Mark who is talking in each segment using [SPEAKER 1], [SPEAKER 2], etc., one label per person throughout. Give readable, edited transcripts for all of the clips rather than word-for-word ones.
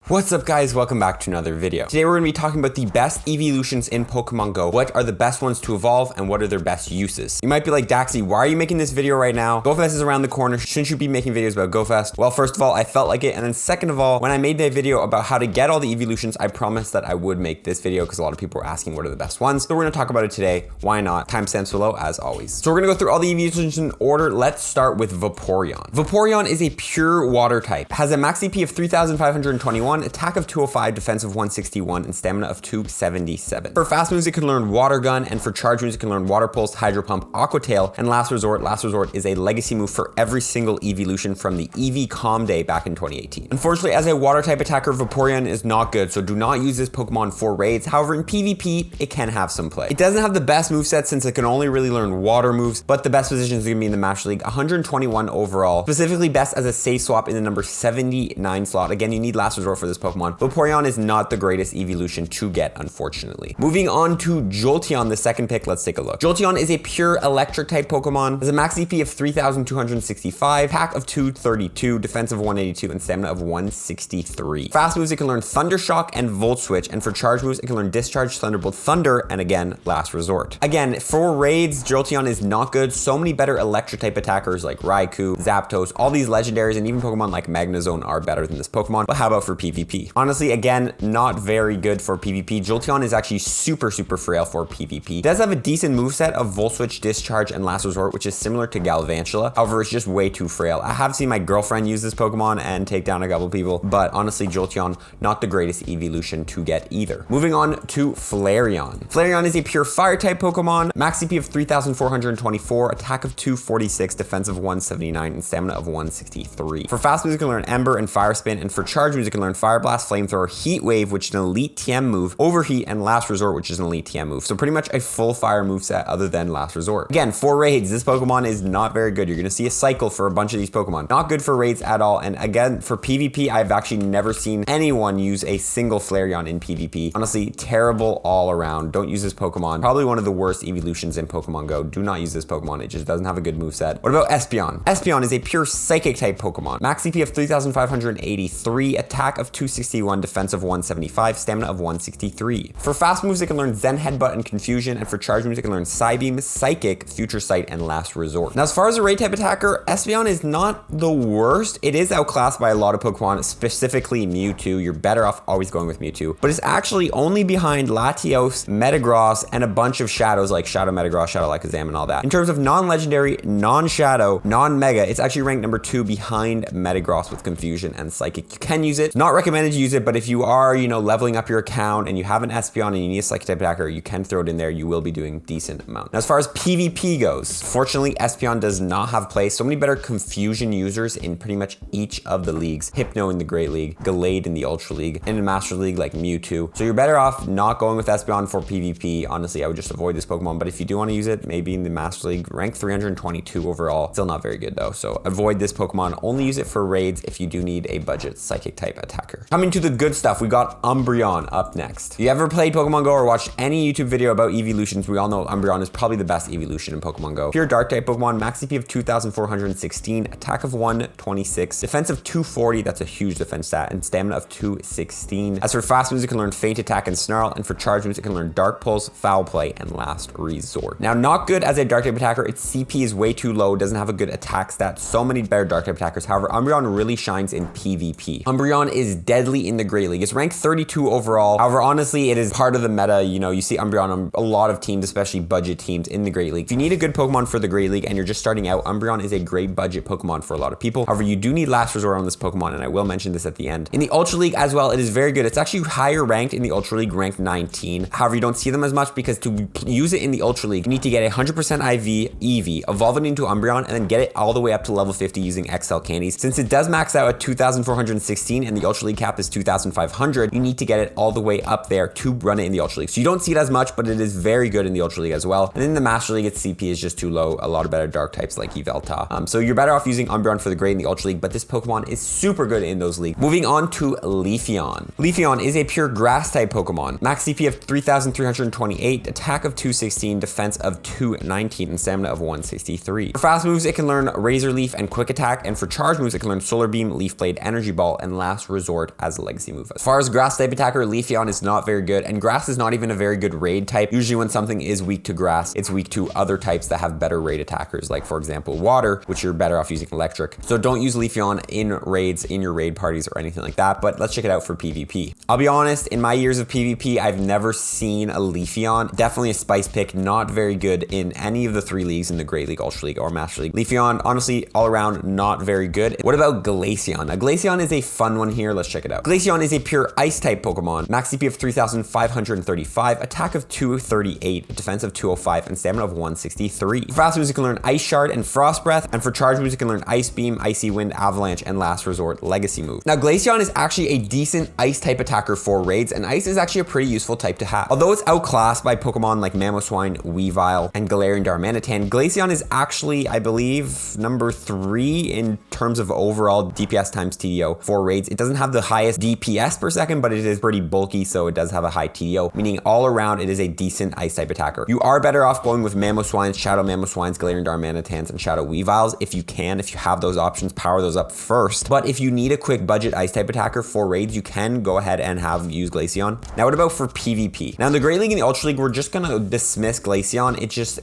[SPEAKER 1] What's up guys, welcome back to another video. Today we're going to be talking about the best eeveelutions in Pokemon Go. What are the best ones to evolve and what are their best uses? You might be like, Daxy, why are you making this video right now? GoFest is around the corner. Shouldn't you be making videos about GoFest? Well, first of all, I felt like it. And then second of all, when I made that video about how to get all the eeveelutions, I promised that I would make this video because a lot of people were asking what are the best ones. So we're going to talk about it today. Why not? Timestamps below as always. So we're going to go through all the eeveelutions in order. Let's start with Vaporeon. Vaporeon is a pure water type. Has a max CP of 3,521, attack of 205, defense of 161, and stamina of 277. For fast moves, it can learn Water Gun, and for charge moves, it can learn Water Pulse, Hydro Pump, Aqua Tail, and Last Resort. Last Resort is a legacy move for every single eeveelution from the Eevee Calm Day back in 2018. Unfortunately, as a water type attacker, Vaporeon is not good, so do not use this Pokemon for raids. However, in PvP, it can have some play. It doesn't have the best moveset since it can only really learn water moves, but the best position is going to be in the Master League, 121 overall, specifically best as a safe swap in the number 79 slot. Again, you need Last Resort for this Pokemon. Vaporeon is not the greatest eeveelution to get, unfortunately. Moving on to Jolteon, the second pick, let's take a look. Jolteon is a pure electric type Pokemon. Has a max CP of 3,265, attack of 232, defense of 182, and stamina of 163. Fast moves, it can learn Thunder Shock and Volt Switch, and for charge moves, it can learn Discharge, Thunderbolt, Thunder, and again, Last Resort. Again, for raids, Jolteon is not good. So many better electric type attackers like Raikou, Zapdos, all these legendaries, and even Pokemon like Magnezone are better than this Pokemon. But how about for PvP? Honestly, again, not very good for PvP. Jolteon is actually super frail for PvP. It does have a decent moveset of Volt Switch, Discharge, and Last Resort, which is similar to Galvantula. However, it's just way too frail. I have seen my girlfriend use this Pokemon and take down a couple people, but honestly, Jolteon, not the greatest eeveelution to get either. Moving on to Flareon. Flareon is a pure fire type Pokemon. Max CP of 3,424, attack of 246, defense of 179, and stamina of 163. For fast moves, you can learn Ember and Fire Spin, and for charge moves, you can learn Fire Blast, Flamethrower, Heat Wave, which is an elite TM move, Overheat, and Last Resort, which is an elite TM move. So pretty much a full fire moveset other than Last Resort. Again, for raids, this Pokemon is not very good. You're going to see a cycle for a bunch of these Pokemon. Not good for raids at all. And again, for PvP, I've actually never seen anyone use a single Flareon in PvP. Honestly, terrible all around. Don't use this Pokemon. Probably one of the worst eeveelutions in Pokemon Go. Do not use this Pokemon. It just doesn't have a good moveset. What about Espeon? Espeon is a pure psychic type Pokemon. Max CP of 3,583, attack of 261, defense of 175, stamina of 163. For fast moves, it can learn Zen Headbutt and Confusion, and for charge moves, it can learn Psybeam, Psychic, Future Sight, and Last Resort. Now, as far as a raid type attacker, Espeon is not the worst. It is outclassed by a lot of Pokemon, specifically Mewtwo. You're better off always going with Mewtwo, but it's actually only behind Latios, Metagross, and a bunch of Shadows like Shadow Metagross, Shadow Alakazam, and all that. In terms of non-legendary, non-Shadow, non-Mega, it's actually ranked number 2 behind Metagross with Confusion and Psychic. You can use it. It's not recommended to use it, but if you are, leveling up your account and you have an Espeon and you need a psychic type attacker, you can throw it in there. You will be doing decent amount. Now, as far as PvP goes, fortunately, Espeon does not have play. So many better Confusion users in pretty much each of the leagues. Hypno in the Great League, Gallade in the Ultra League, and in Master League like Mewtwo. So you're better off not going with Espeon for PvP. Honestly, I would just avoid this Pokemon, but if you do want to use it, maybe in the Master League, rank 322 overall. Still not very good though. So avoid this Pokemon. Only use it for raids if you do need a budget psychic type attacker. Coming to the good stuff, we got Umbreon up next. If you ever played Pokemon Go or watched any YouTube video about eeveelutions, we all know Umbreon is probably the best eeveelution in Pokemon Go. Pure dark type Pokemon, max CP of 2,416, attack of 126, defense of 240, that's a huge defense stat, and stamina of 216. As for fast moves, it can learn Feint Attack and Snarl, and for charge moves, it can learn Dark Pulse, Foul Play, and Last Resort. Now, not good as a dark type attacker. Its CP is way too low, doesn't have a good attack stat. So many better dark type attackers. However, Umbreon really shines in PvP. Umbreon is deadly in the Great League. It's ranked 32 overall. However, honestly, it is part of the meta. You see Umbreon on a lot of teams, especially budget teams in the Great League. If you need a good Pokemon for the Great League and you're just starting out, Umbreon is a great budget Pokemon for a lot of people. However, you do need Last Resort on this Pokemon, and I will mention this at the end. In the Ultra League as well, it is very good. It's actually higher ranked in the Ultra League, ranked 19. However, you don't see them as much because to use it in the Ultra League, you need to get 100% IV Eevee, evolve it into Umbreon, and then get it all the way up to level 50 using XL candies. Since it does max out at 2,416 and the Ultra League cap is 2,500, you need to get it all the way up there to run it in the Ultra League. So you don't see it as much, but it is very good in the Ultra League as well. And in the Master League, its CP is just too low. A lot of better dark types like Yveltal. So you're better off using Umbreon for the Great in the Ultra League, but this Pokemon is super good in those leagues. Moving on to Leafeon. Leafeon is a pure grass type Pokemon. Max CP of 3,328, attack of 216, defense of 219, and stamina of 163. For fast moves, it can learn Razor Leaf and Quick Attack, and for charge moves, it can learn Solar Beam, Leaf Blade, Energy Ball, and Last Resort Resort as a legacy move. As far as grass type attacker, Leafeon is not very good, and grass is not even a very good raid type. Usually when something is weak to grass, it's weak to other types that have better raid attackers, like for example, water, which you're better off using electric. So don't use Leafeon in raids, in your raid parties or anything like that, but let's check it out for PvP. I'll be honest, in my years of PvP, I've never seen a Leafeon. Definitely a spice pick, not very good in any of the 3 leagues in the Great League, Ultra League, or Master League. Leafeon, honestly, all around, not very good. What about Glaceon? Now, Glaceon is a fun one here. Let's check it out. Glaceon is a pure ice type Pokemon. Max CP of 3,535, attack of 238, defense of 205, and stamina of 163. For fast moves, you can learn Ice Shard and Frost Breath, and for charge moves, you can learn Ice Beam, Icy Wind, Avalanche, and Last Resort legacy move. Now, Glaceon is actually a decent ice type attacker for raids, and ice is actually a pretty useful type to have. Although it's outclassed by Pokemon like Mamoswine, Weavile, and Galarian Darmanitan, Glaceon is actually, I believe, number 3 in terms of overall DPS times TDO for raids. It doesn't have the highest DPS per second, but it is pretty bulky, so it does have a high TDO, meaning all around it is a decent ice type attacker. You are better off going with Mamoswines, Shadow Mamoswines, Galarian Darmanitans, and Shadow Weaviles if you can. If you have those options, power those up first. But if you need a quick budget ice type attacker for raids, you can go ahead and use Glaceon. Now, what about for PvP? Now, in the Great League and the Ultra League, we're just gonna dismiss Glaceon.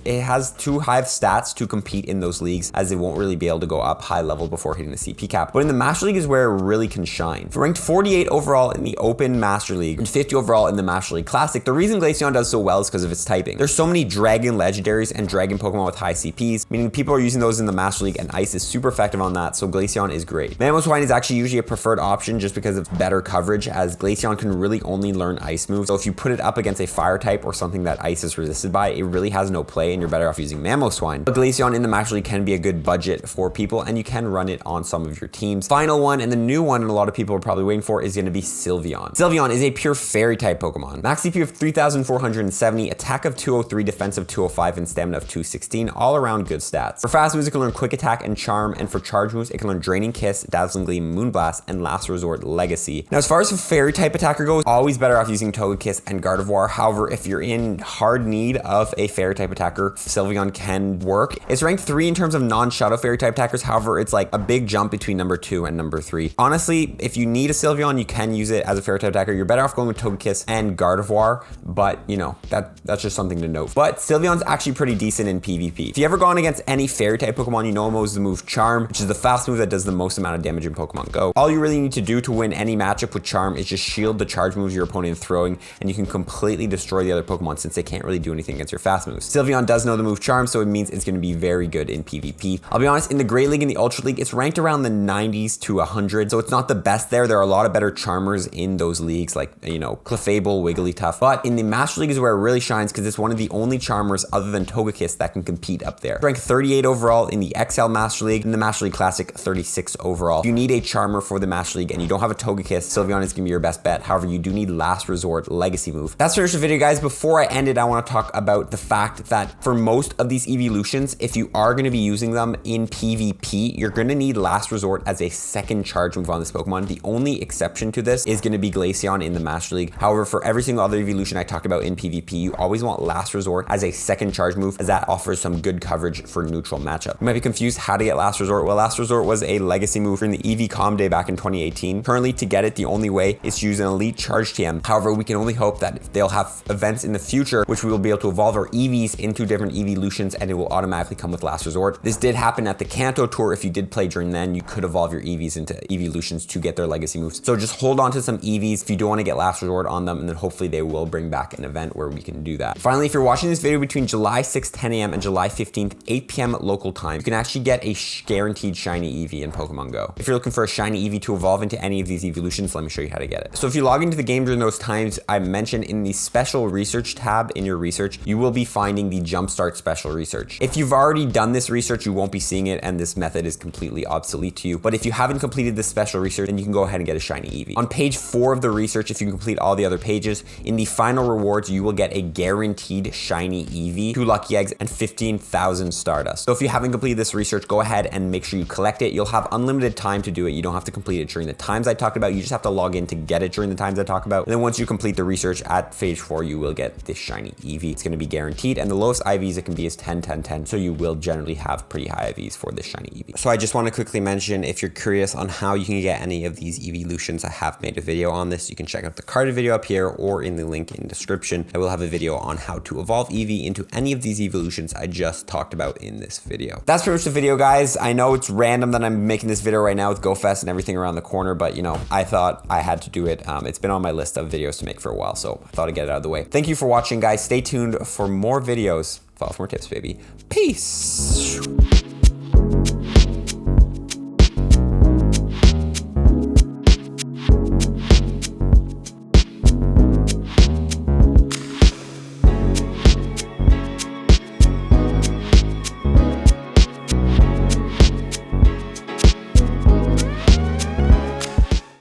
[SPEAKER 1] It has too high of stats to compete in those leagues, as it won't really be able to go up high level before hitting the CP cap. But in the Master League is where it really can shine. For ranked 48 overall in the Open Master League and 50 overall in the Master League Classic, the reason Glaceon does so well is because of its typing. There's so many Dragon Legendaries and Dragon Pokemon with high CPs, meaning people are using those in the Master League, and Ice is super effective on that, so Glaceon is great. Mamoswine is actually usually a preferred option just because of better coverage, as Glaceon can really only learn Ice moves. So if you put it up against a Fire type or something that Ice is resisted by, it really has no play, and you're better off using Mamoswine. But Glaceon in the Master League can be a good budget for people, and you can run it on some of your teams. Final one, and the new one, and a lot of people are probably waiting for, is going to be Sylveon. Sylveon is a pure Fairy type Pokemon. Max CP of 3,470, attack of 203, defense of 205, and stamina of 216. All around good stats. For fast moves, it can learn Quick Attack and Charm, and for charge moves, it can learn Draining Kiss, Dazzling Gleam, Moonblast, and Last Resort Legacy. Now, as far as a Fairy type attacker goes, always better off using Togekiss and Gardevoir. However, if you're in hard need of a Fairy type attacker, Sylveon can work. It's ranked 3 in terms of non-Shadow Fairy type attackers. However, it's like a big jump between number 2 and number 3. Honestly, if you need a Sylveon, you can use it as a Fairy type attacker. You're better off going with Togekiss and Gardevoir, but you know, that's just something to note. But Sylveon's actually pretty decent in PvP. If you ever gone against any Fairy type Pokemon, you know him as the move Charm, which is the fast move that does the most amount of damage in Pokemon Go. All you really need to do to win any matchup with Charm is just shield the charge moves your opponent is throwing, and you can completely destroy the other Pokemon since they can't really do anything against your fast moves. Sylveon does know the move Charm, so it means it's going to be very good in PvP. I'll be honest, in the Great League and the Ultra League, it's ranked around the 90s to 100, so it's not the best there. There are a lot of better Charmers in those leagues, like, you know, Clefable, Wigglytuff. But in the Master League is where it really shines because it's one of the only Charmers other than Togekiss that can compete up there. It's ranked 38 overall in the XL Master League, and the Master League Classic 36 overall. If you need a Charmer for the Master League and you don't have a Togekiss, Sylveon is going to be your best bet. However, you do need Last Resort Legacy move. That's finished the video, guys. Before I end it, I want to talk about the fact that for most of these Eeveelutions, if you are going to be using them in PvP, you're going to need Last Resort as a second charge move on this Pokemon. The only exception to this is going to be Glaceon in the Master League. However, for every single other Eeveelution I talked about in PvP, you always want Last Resort as a second charge move, as that offers some good coverage for neutral matchup. You might be confused how to get Last Resort. Well, Last Resort was a legacy move in the Eevee Calm Day back in 2018. Currently, to get it, the only way is to use an Elite Charge TM. However, we can only hope that they'll have events in the future which we will be able to evolve our Eevees into different Eeveelutions, and it will automatically come with Last Resort. This did happen at the Kanto Tour. If you did play during then, you could evolve your Eevees into Eeveelutions to get their legacy moves. So just hold on to some Eevees if you don't want to get Last Resort on them, and then hopefully they will bring back an event where we can do that. Finally, if you're watching this video between July 6th, 10 a.m. and July 15th, 8 p.m. local time, you can actually get a guaranteed shiny Eevee in Pokemon Go. If you're looking for a shiny Eevee to evolve into any of these Eeveelutions, let me show you how to get it. So if you log into the game during those times I mentioned in the special research tab in your research, you will be finding the Jumpstart special research. If you've already done this research, you won't be seeing it, and this method is completely obsolete to you. But if you haven't completed this special research, then you can go ahead and get a shiny Eevee. On page 4 of the research, if you complete all the other pages, in the final rewards, you will get a guaranteed shiny Eevee, 2 lucky eggs, and 15,000 Stardust. So if you haven't completed this research, go ahead and make sure you collect it. You'll have unlimited time to do it. You don't have to complete it during the times I talked about. You just have to log in to get it during the times I talk about. And then once you complete the research at page 4, you will get this shiny Eevee. It's going to be guaranteed, and the lowest IVs it can be is 10, 10, 10. So you will generally have pretty high IVs for this shiny Eevee. So I just want to quickly mention, if you're curious on how you can get any of these these eeveelutions. I have made a video on this. You can check out the carded video up here or in the link in the description. I will have a video on how to evolve Eevee into any of these eeveelutions I just talked about in this video. That's pretty much the video, guys. I know it's random that I'm making this video right now with GoFest and everything around the corner, but you know, I thought I had to do it. It's been on my list of videos to make for a while, so I thought I'd get it out of the way. Thank you for watching, guys. Stay tuned for more videos. Follow for more tips, baby. Peace.